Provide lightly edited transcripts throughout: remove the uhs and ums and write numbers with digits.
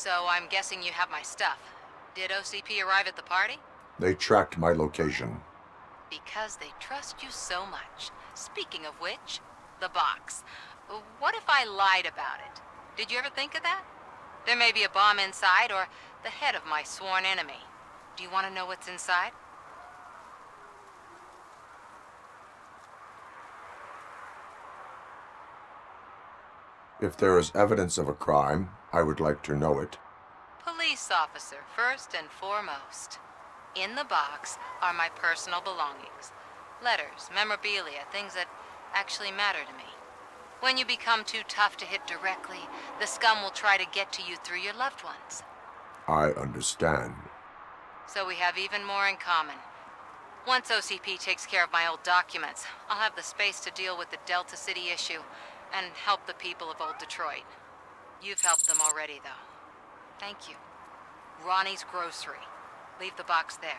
So I'm guessing you have my stuff. Did OCP arrive at the party? They tracked my location. Because they trust you so much. Speaking of which, the box. What if I lied about it? Did you ever think of that? There may be a bomb inside, or the head of my sworn enemy. Do you want to know what's inside? If there is evidence of a crime, I would like to know it. Police officer, first and foremost. In the box are my personal belongings. Letters, memorabilia, things that actually matter to me. When you become too tough to hit directly, the scum will try to get to you through your loved ones. I understand. So we have even more in common. Once OCP takes care of my old documents, I'll have the space to deal with the Delta City issue and help the people of old Detroit. You've helped them already, though. Thank you. Ronnie's Grocery. Leave the box there.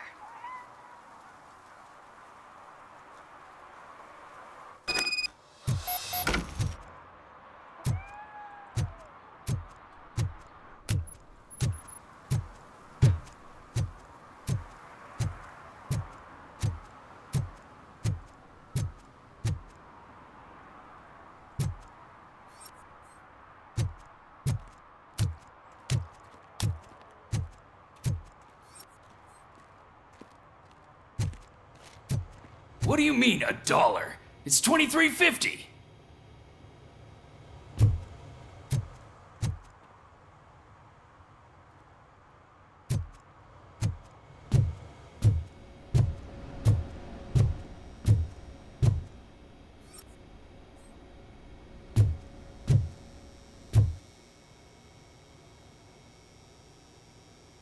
What do you mean, $1? It's $23.50.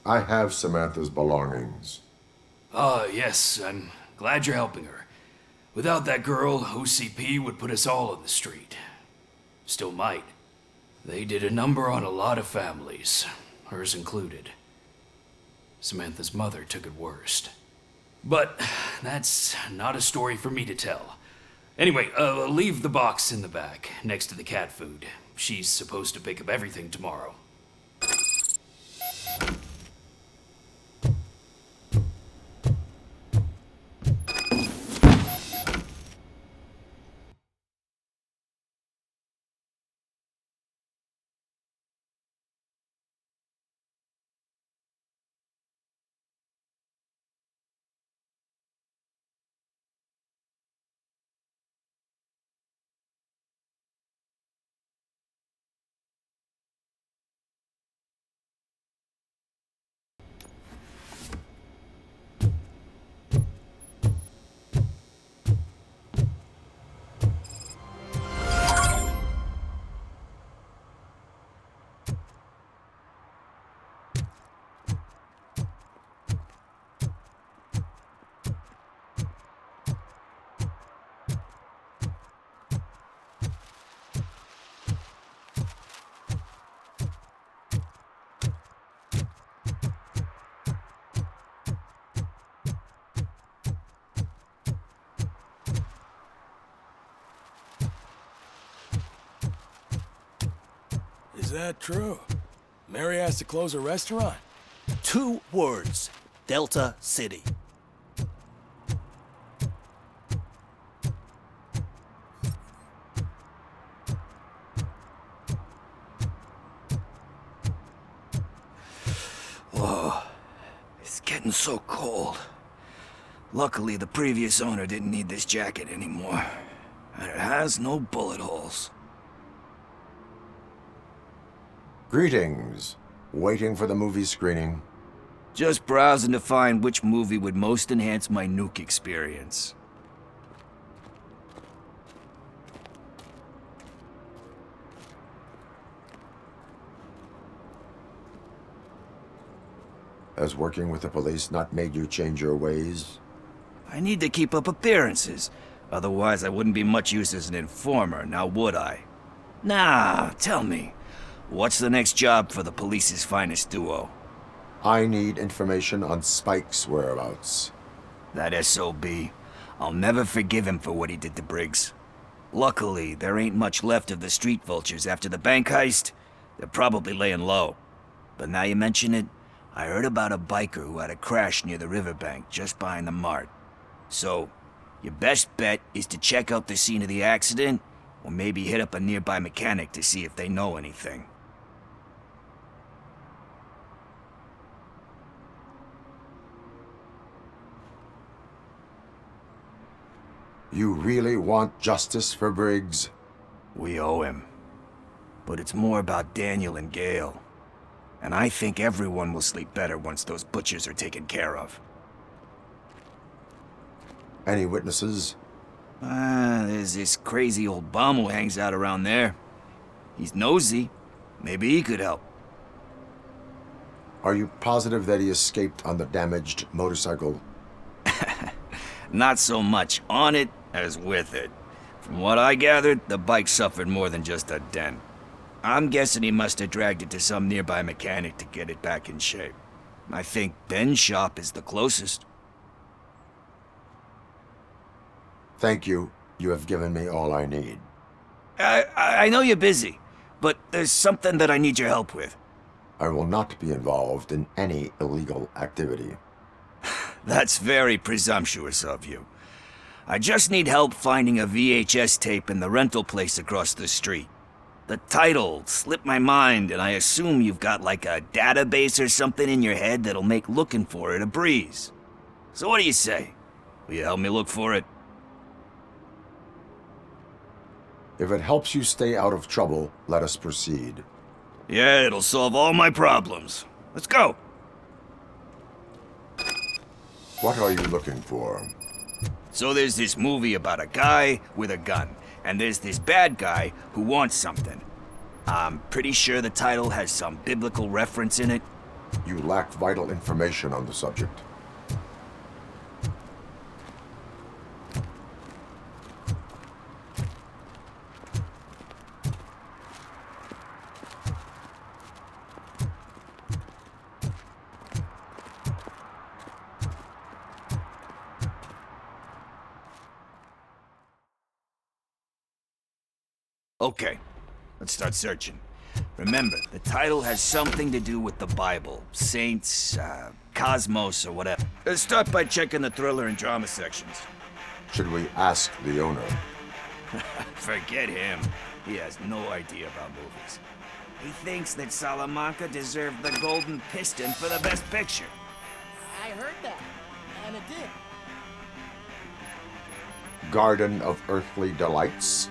I have Samantha's belongings. Yes, I'm glad you're helping her. Without that girl, OCP would put us all in the street. Still might. They did a number on a lot of families, hers included. Samantha's mother took it worst. But that's not a story for me to tell. Anyway, leave the box in the back, next to the cat food. She's supposed to pick up everything tomorrow. Is that true? Mary has to close a restaurant? 2 words. Delta City. Whoa. It's getting so cold. Luckily, the previous owner didn't need this jacket anymore. And it has no bullet holes. Greetings. Waiting for the movie screening. Just browsing to find which movie would most enhance my nuke experience. Has working with the police not made you change your ways? I need to keep up appearances. Otherwise, I wouldn't be much use as an informer, now would I? Nah, tell me. What's the next job for the police's finest duo? I need information on Spike's whereabouts. That SOB. I'll never forgive him for what he did to Briggs. Luckily, there ain't much left of the street vultures after the bank heist. They're probably laying low. But now you mention it, I heard about a biker who had a crash near the riverbank just behind the mart. So, your best bet is to check out the scene of the accident, or maybe hit up a nearby mechanic to see if they know anything. You really want justice for Briggs? We owe him. But it's more about Daniel and Gale. And I think everyone will sleep better once those butchers are taken care of. Any witnesses? There's this crazy old bum who hangs out around there. He's nosy. Maybe he could help. Are you positive that he escaped on the damaged motorcycle? Not so much on it as with it. From what I gathered, the bike suffered more than just a dent. I'm guessing he must have dragged it to some nearby mechanic to get it back in shape. I think Ben's shop is the closest. Thank you. You have given me all I need. I know you're busy, but there's something that I need your help with. I will not be involved in any illegal activity. That's very presumptuous of you. I just need help finding a VHS tape in the rental place across the street. The title slipped my mind, and I assume you've got like a database or something in your head that'll make looking for it a breeze. So what do you say? Will you help me look for it? If it helps you stay out of trouble, let us proceed. Yeah, it'll solve all my problems. Let's go. What are you looking for? So there's this movie about a guy with a gun, and there's this bad guy who wants something. I'm pretty sure the title has some biblical reference in it. You lack vital information on the subject. Okay, let's start searching. Remember, the title has something to do with the Bible, saints, cosmos, or whatever. Let's start by checking the thriller and drama sections. Should we ask the owner? Forget him. He has no idea about movies. He thinks that Salamanca deserved the Golden Piston for the Best Picture. I heard that, and it did. Garden of Earthly Delights?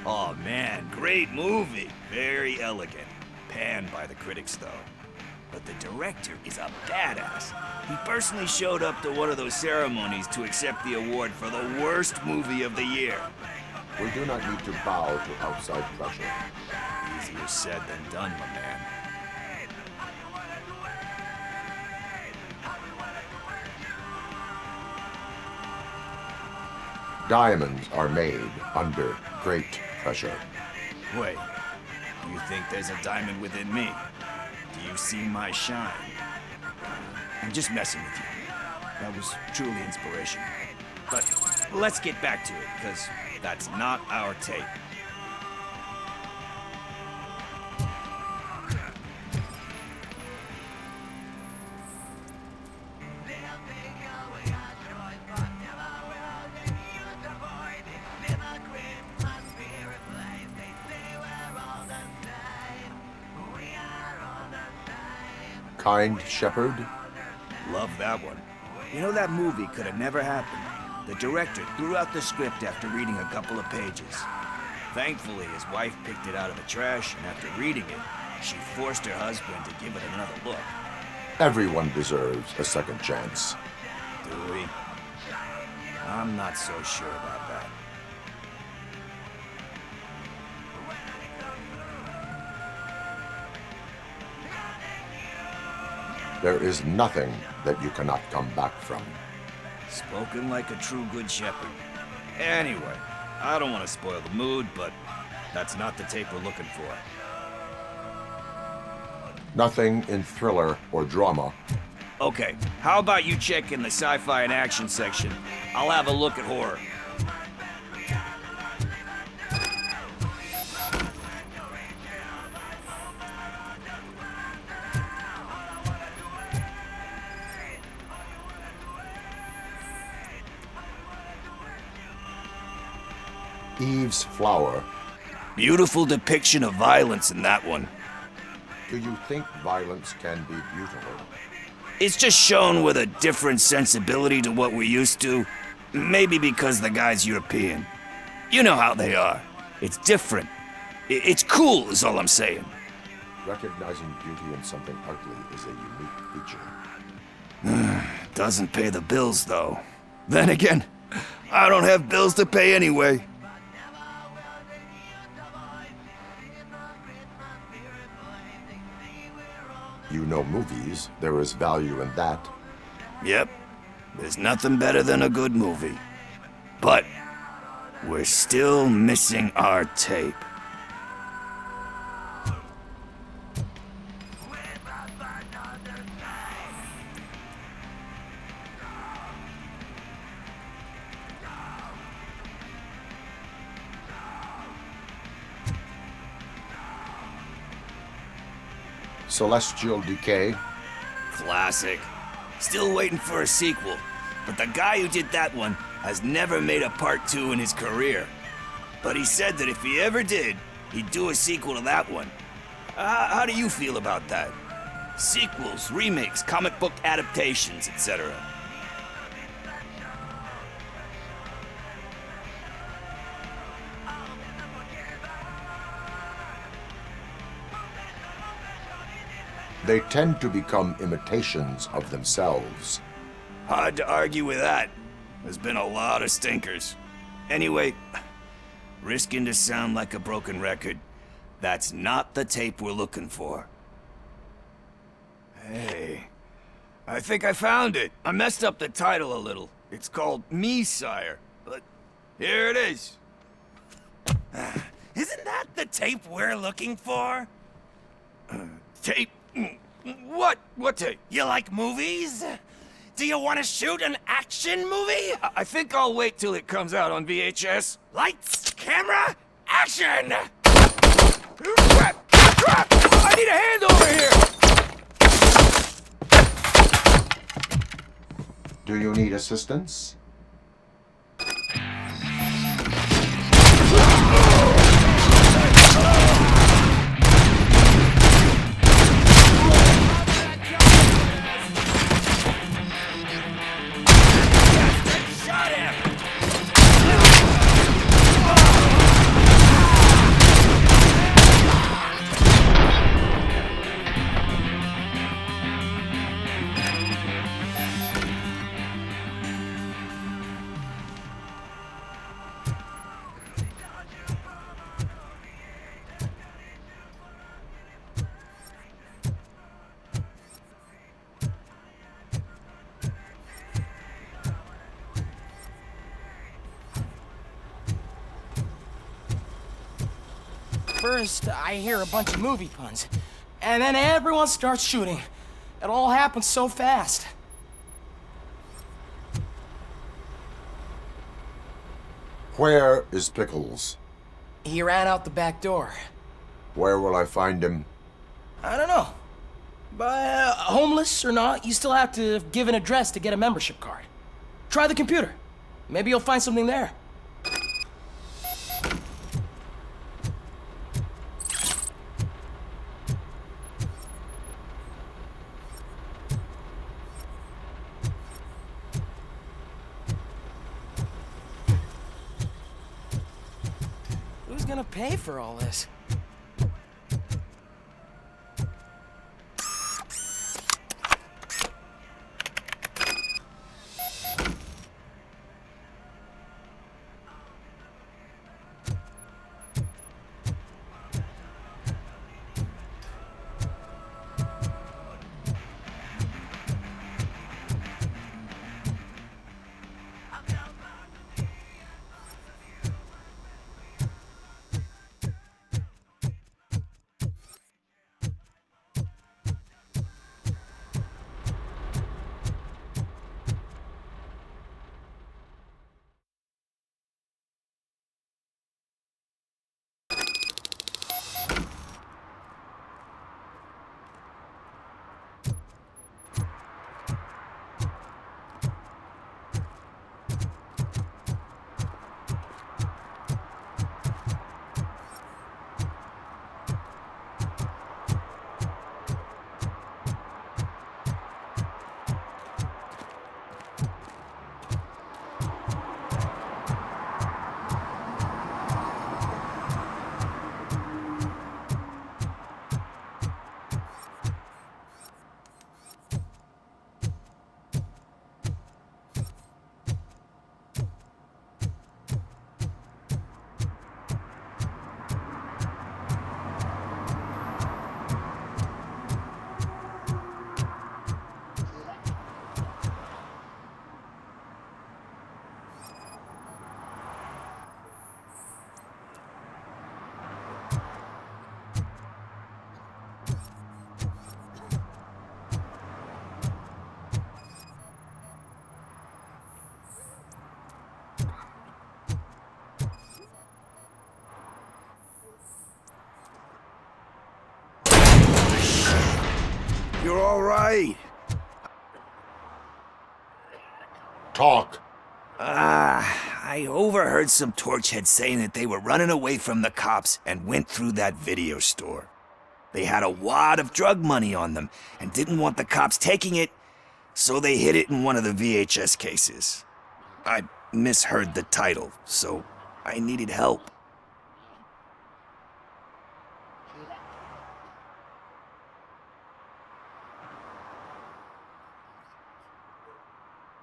Oh man, great movie. Very elegant. Panned by the critics though. But the director is a badass. He personally showed up to one of those ceremonies to accept the award for the worst movie of the year. We do not need to bow to outside pressure. Easier said than done, my man. Diamonds are made under great pressure. Wait, you think there's a diamond within me? Do you see my shine? I'm just messing with you. That was truly inspirational. But let's get back to it, because that's not our tape. Kind Shepherd? Love that one. You know, that movie could have never happened. The director threw out the script after reading a couple of pages. Thankfully, his wife picked it out of the trash, and after reading it, she forced her husband to give it another look. Everyone deserves a second chance. Do we? I'm not so sure about that. There is nothing that you cannot come back from. Spoken like a true good shepherd. Anyway, I don't want to spoil the mood, but that's not the tape we're looking for. Nothing in thriller or drama. Okay, how about you check in the sci-fi and action section? I'll have a look at horror. Eve's Flower. Beautiful depiction of violence in that one. Do you think violence can be beautiful? It's just shown with a different sensibility to what we're used to. Maybe because the guy's European. You know how they are. It's different. It's cool is all I'm saying. Recognizing beauty in something ugly is a unique feature. Doesn't pay the bills, though. Then again, I don't have bills to pay anyway. You know movies. There is value in that. Yep. There's nothing better than a good movie. But we're still missing our tape. Celestial Decay. Classic. Still waiting for a sequel. But the guy who did that one has never made a part 2 in his career. But he said that if he ever did, he'd do a sequel to that one. How do you feel about that? Sequels, remakes, comic book adaptations, etc. They tend to become imitations of themselves. Hard to argue with that. There's been a lot of stinkers. Anyway, risking to sound like a broken record, that's not the tape we're looking for. Hey, I think I found it. I messed up the title a little. It's called Me, Sire, but here it is. Isn't that the tape we're looking for? Tape? What? What tape? You like movies? Do you want to shoot an action movie? I think I'll wait till it comes out on VHS. Lights, camera, action! Crap! Crap! I need a hand over here! Do you need assistance? First, I hear a bunch of movie puns, and then everyone starts shooting. It all happens so fast. Where is Pickles? He ran out the back door. Where will I find him? I don't know. But homeless or not, you still have to give an address to get a membership card. Try the computer. Maybe you'll find something there. Who's gonna pay for all this? right. Talk. I overheard some torchheads saying that they were running away from the cops and went through that video store. They had a wad of drug money on them and didn't want the cops taking it, so they hid it in one of the VHS cases. I misheard the title, so I needed help.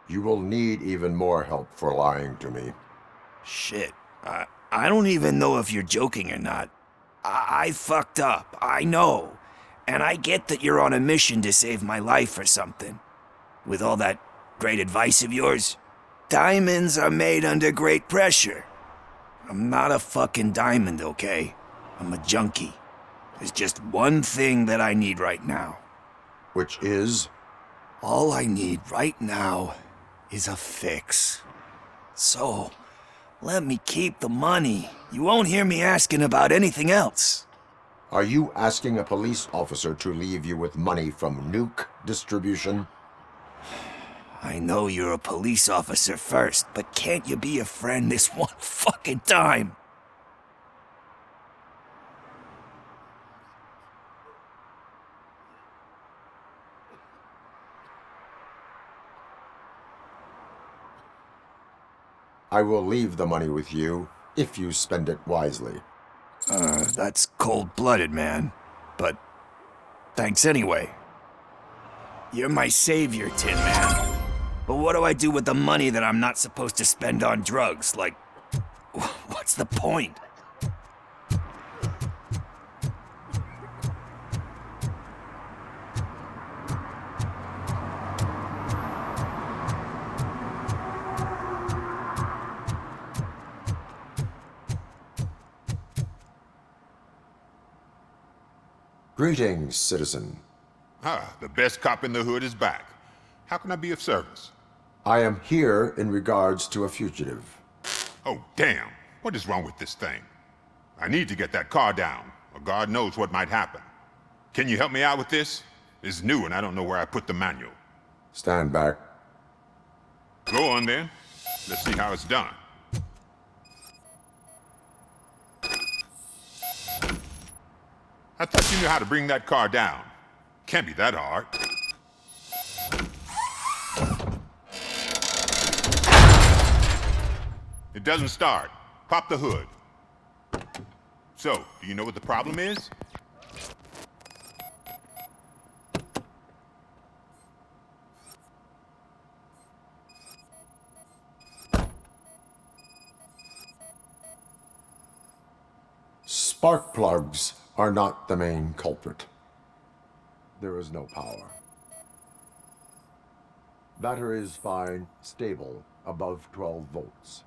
You will need even more help for lying to me. Shit, I don't even know if you're joking or not. I fucked up, I know. And I get that you're on a mission to save my life or something. With all that great advice of yours, diamonds are made under great pressure. I'm not a fucking diamond, okay? I'm a junkie. There's just one thing that I need right now. Which is? All I need right now is a fix. So, let me keep the money. You won't hear me asking about anything else. Are you asking a police officer to leave you with money from nuke distribution? I know you're a police officer first, but can't you be a friend this one fucking time? I will leave the money with you if you spend it wisely. That's cold-blooded, man. But thanks anyway. You're my savior, Tin Man. But what do I do with the money that I'm not supposed to spend on drugs? Like, what's the point? Greetings, citizen. Ah, the best cop in the hood is back. How can I be of service? I am here in regards to a fugitive. Oh, damn. What is wrong with this thing? I need to get that car down, or God knows what might happen. Can you help me out with this? It's new and I don't know where I put the manual. Stand back. Go on then. Let's see how it's done. I thought you knew how to bring that car down. Can't be that hard. It doesn't start. Pop the hood. So, do you know what the problem is? Spark plugs are not the main culprit. There is no power. Battery is fine, stable, above 12 volts.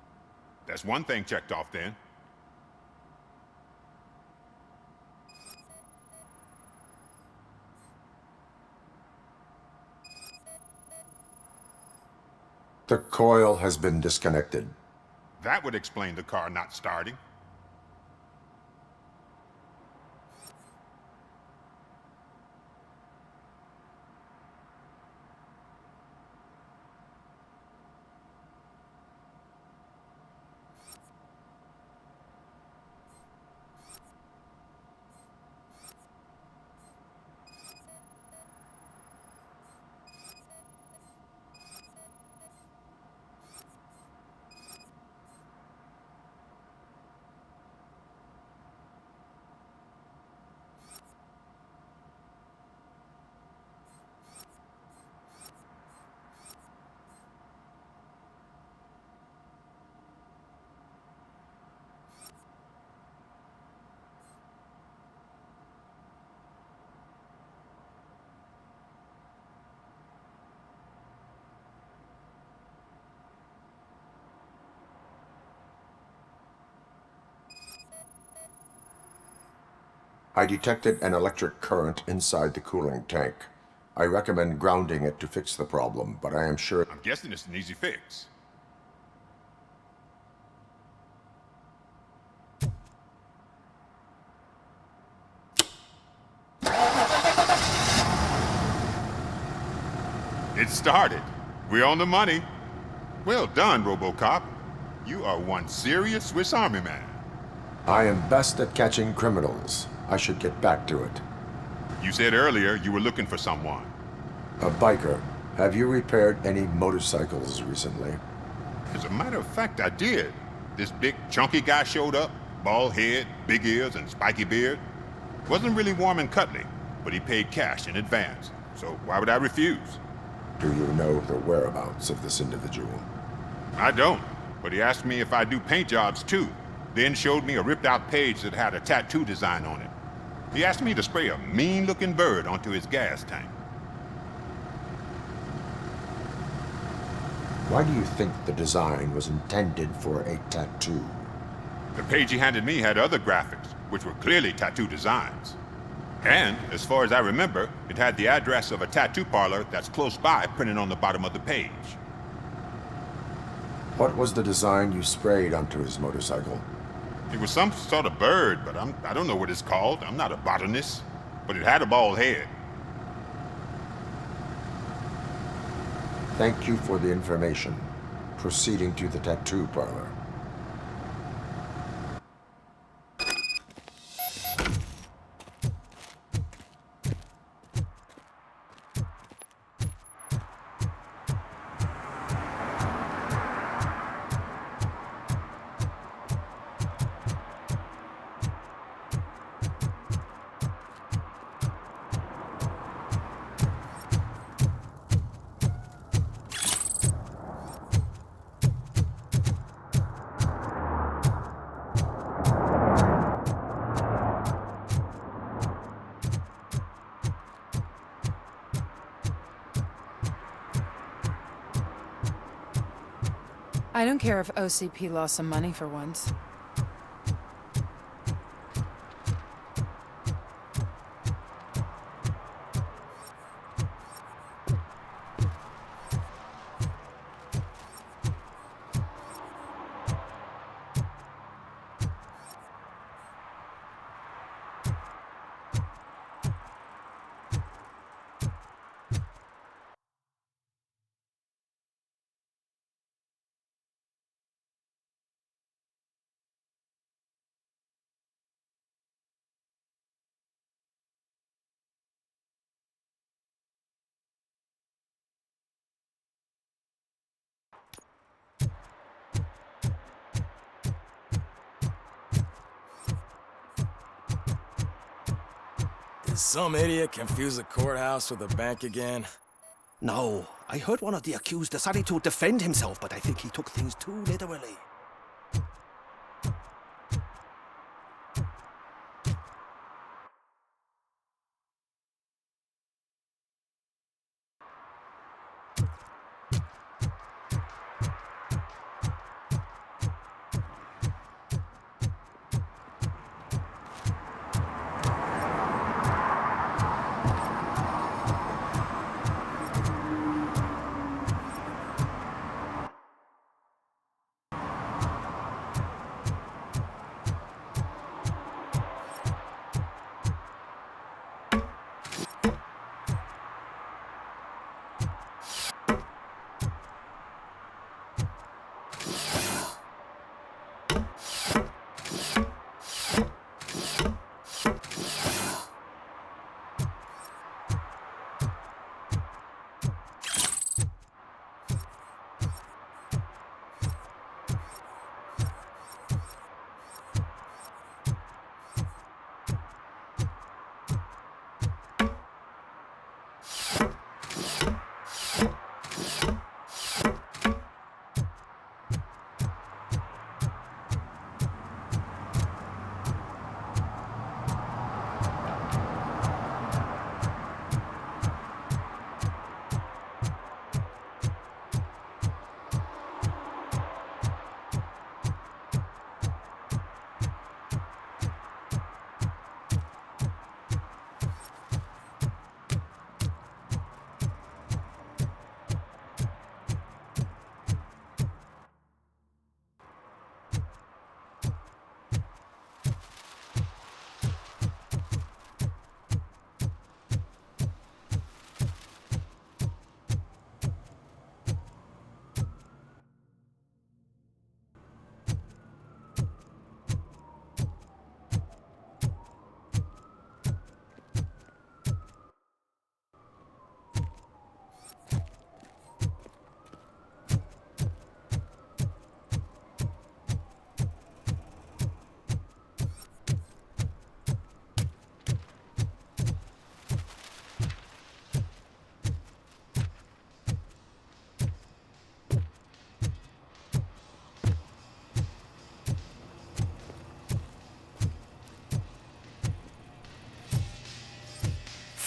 That's one thing checked off then. The coil has been disconnected. That would explain the car not starting. I detected an electric current inside the cooling tank. I recommend grounding it to fix the problem, but I am sure... I'm guessing it's an easy fix. It started. We're on the money. Well done, RoboCop. You are one serious Swiss Army man. I am best at catching criminals. I should get back to it. You said earlier you were looking for someone. A biker. Have you repaired any motorcycles recently? As a matter of fact, I did. This big, chunky guy showed up. Bald head, big ears, and spiky beard. Wasn't really warm and cuddly, but he paid cash in advance. So why would I refuse? Do you know the whereabouts of this individual? I don't, but he asked me if I do paint jobs too. Then showed me a ripped-out page that had a tattoo design on it. He asked me to spray a mean-looking bird onto his gas tank. Why do you think the design was intended for a tattoo? The page he handed me had other graphics, which were clearly tattoo designs. And, as far as I remember, it had the address of a tattoo parlor that's close by printed on the bottom of the page. What was the design you sprayed onto his motorcycle? It was some sort of bird, but I don't know what it's called. I'm not a botanist. But it had a bald head. Thank you for the information. Proceeding to the tattoo parlor. I don't care if OCP lost some money for once. Did some idiot confuse the courthouse with a bank again? No, I heard one of the accused decided to defend himself, but I think he took things too literally.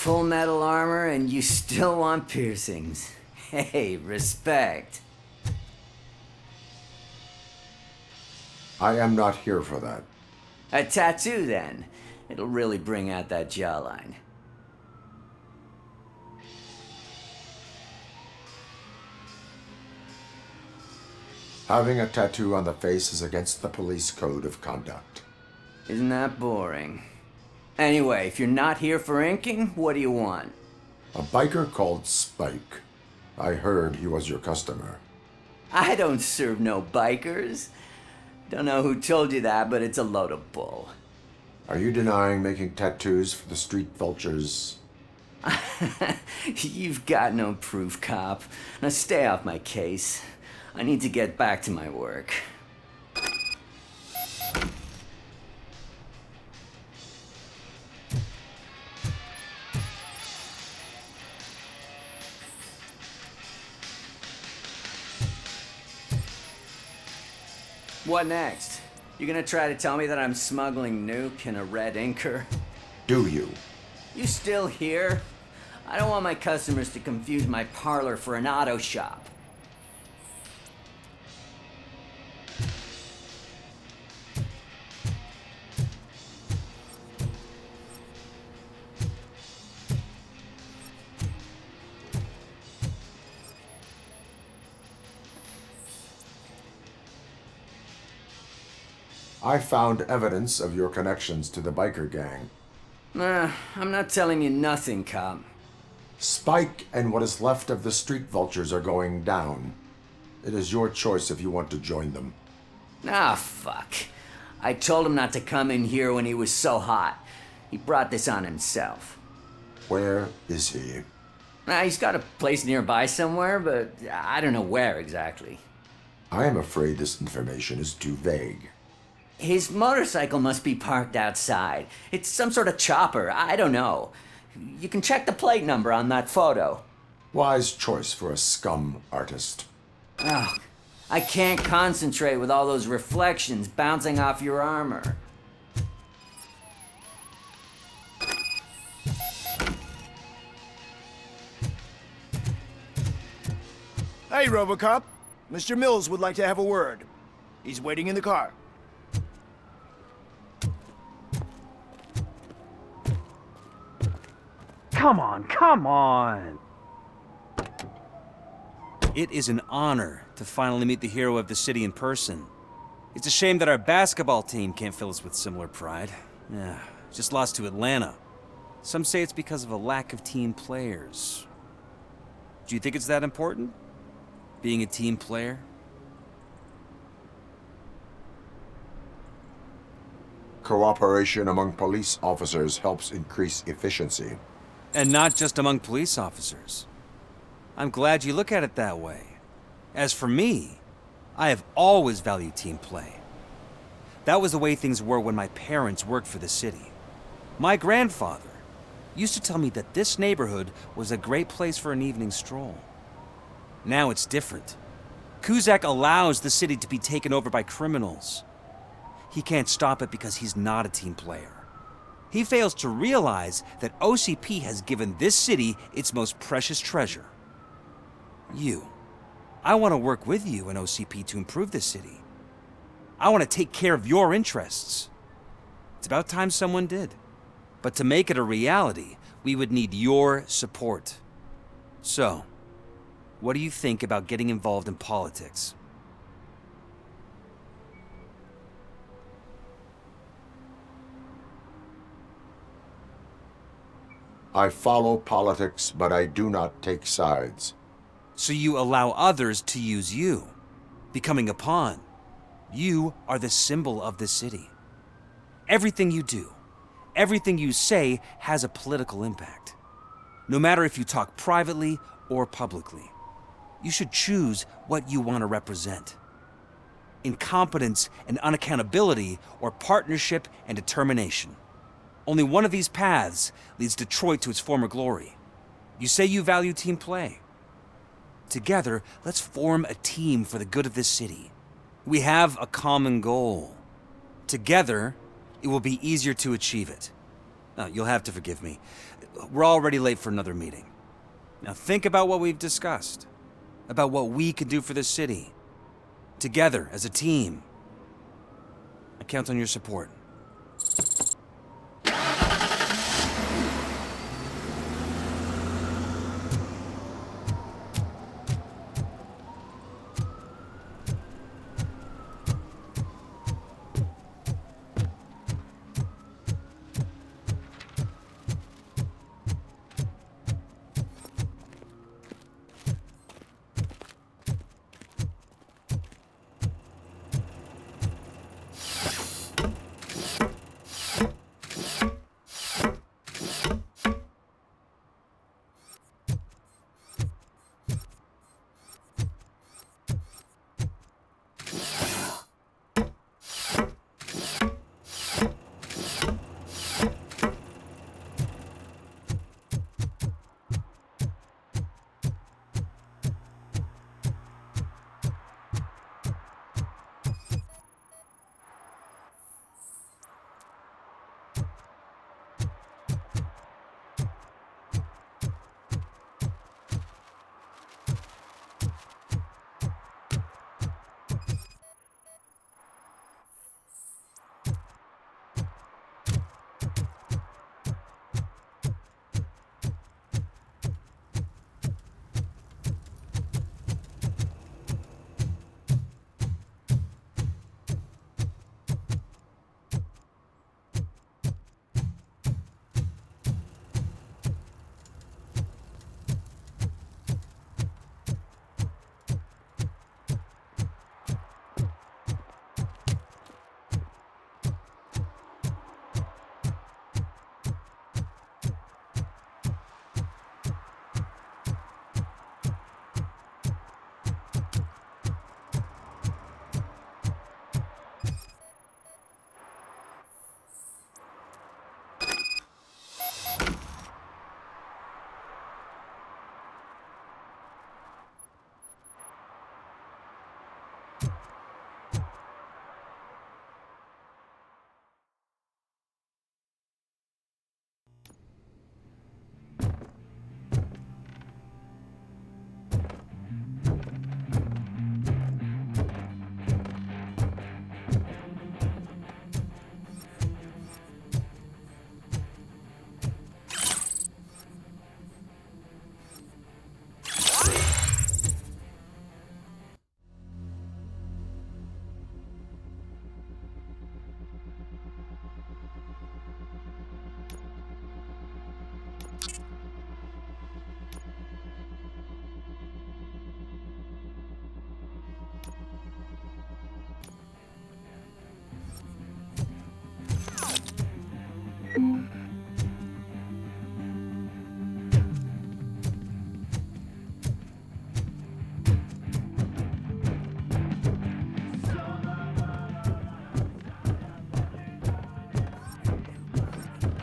full metal armor and you still want piercings. Hey, respect. I am not here for that. A tattoo, then. It'll really bring out that jawline. Having a tattoo on the face is against the police code of conduct. Isn't that boring? Anyway, if you're not here for inking, what do you want? A biker called Spike. I heard he was your customer. I don't serve no bikers. Don't know who told you that, but it's a load of bull. Are you denying making tattoos for the street vultures? You've got no proof, cop. Now stay off my case. I need to get back to my work. What next? You gonna try to tell me that I'm smuggling nuke in a red inker? Do you? You still here? I don't want my customers to confuse my parlor for an auto shop. I found evidence of your connections to the biker gang. I'm not telling you nothing, cop. Spike and what is left of the street vultures are going down. It is your choice if you want to join them. Ah, fuck. I told him not to come in here when he was so hot. He brought this on himself. Where is he? He's got a place nearby somewhere, but I don't know where exactly. I am afraid this information is too vague. His motorcycle must be parked outside. It's some sort of chopper. I don't know. You can check the plate number on that photo. Wise choice for a scum artist. Oh, I can't concentrate with all those reflections bouncing off your armor. Hey, RoboCop. Mr. Mills would like to have a word. He's waiting in the car. Come on, come on! It is an honor to finally meet the hero of the city in person. It's a shame that our basketball team can't fill us with similar pride. Yeah, just lost to Atlanta. Some say it's because of a lack of team players. Do you think it's that important? Being a team player? Cooperation among police officers helps increase efficiency. And not just among police officers. I'm glad you look at it that way. As for me, I have always valued team play. That was the way things were when my parents worked for the city. My grandfather used to tell me that this neighborhood was a great place for an evening stroll. Now it's different. Cusack allows the city to be taken over by criminals. He can't stop it because he's not a team player. He fails to realize that OCP has given this city its most precious treasure. You. I want to work with you and OCP to improve this city. I want to take care of your interests. It's about time someone did. But to make it a reality, we would need your support. So, what do you think about getting involved in politics? I follow politics, but I do not take sides. So you allow others to use you, becoming a pawn. You are the symbol of the city. Everything you do, everything you say has a political impact. No matter if you talk privately or publicly, you should choose what you want to represent. Incompetence and unaccountability, or partnership and determination. Only one of these paths leads Detroit to its former glory. You say you value team play. Together, let's form a team for the good of this city. We have a common goal. Together, it will be easier to achieve it. You'll have to forgive me. We're already late for another meeting. Now think about what we've discussed. About what we can do for the city. Together, as a team. I count on your support.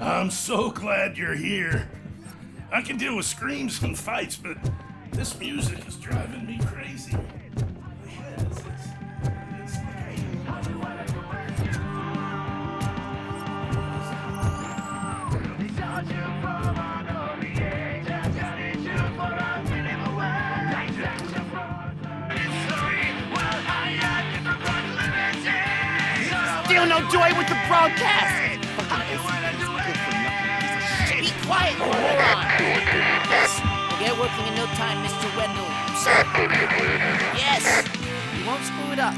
I'm so glad you're here. I can deal with screams and fights, but this music is driving me crazy. My head is, it's Still no joy with the broadcast! Be quiet, you moron! Yes, we'll get working in no time, Mr. Wendell. Yes, you won't screw it up.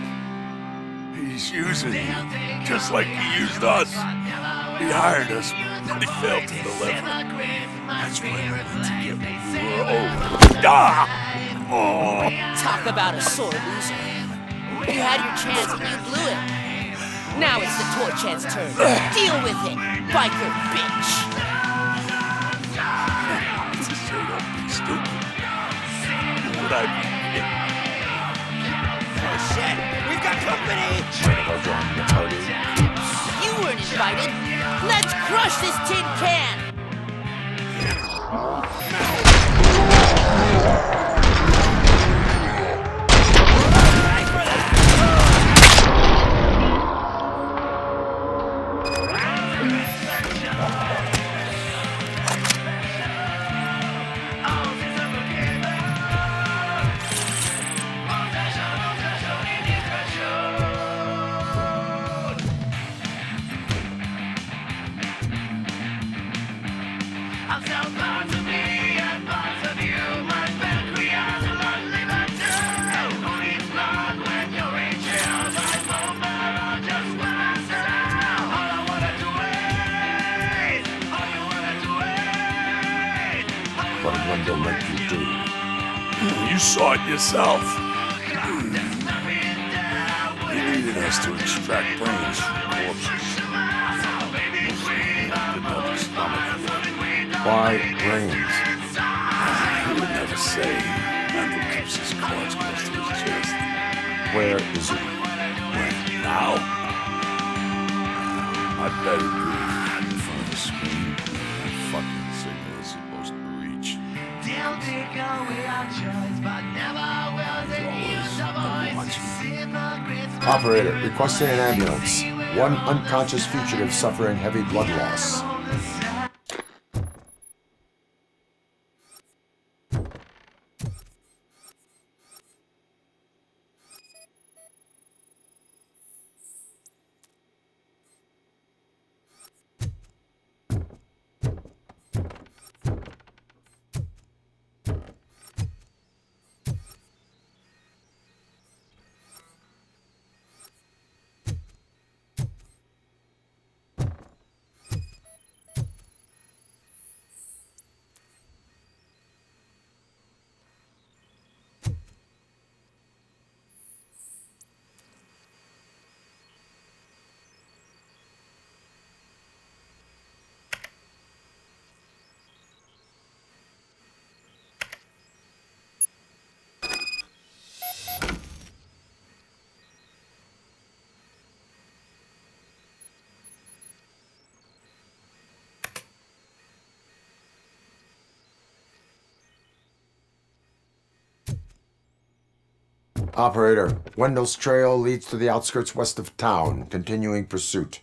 He's using you, just like he used us. He hired us, but he failed to deliver. That's why we need to get over. Talk about a sore loser. You had your chance and you blew it. Now it's the tour chance turn. Deal with it, biker bitch. Oh shit, we've got company! You weren't invited. Let's crush this tin can! What did Wendell make you do? You saw it yourself. He needed us to extract brains from corpses. Didn't have the stomach. Why brains? He would never say. Wendell keeps his cards close to his chest. Where is he? When? Now? I bet he'd be in front of the screen. That fucking signal is supposed to reach. They'll take away our choice, but never will they use our voice. Operator, requesting an ambulance. One unconscious fugitive suffering heavy blood loss. Operator, Wendell's trail leads to the outskirts west of town, continuing pursuit.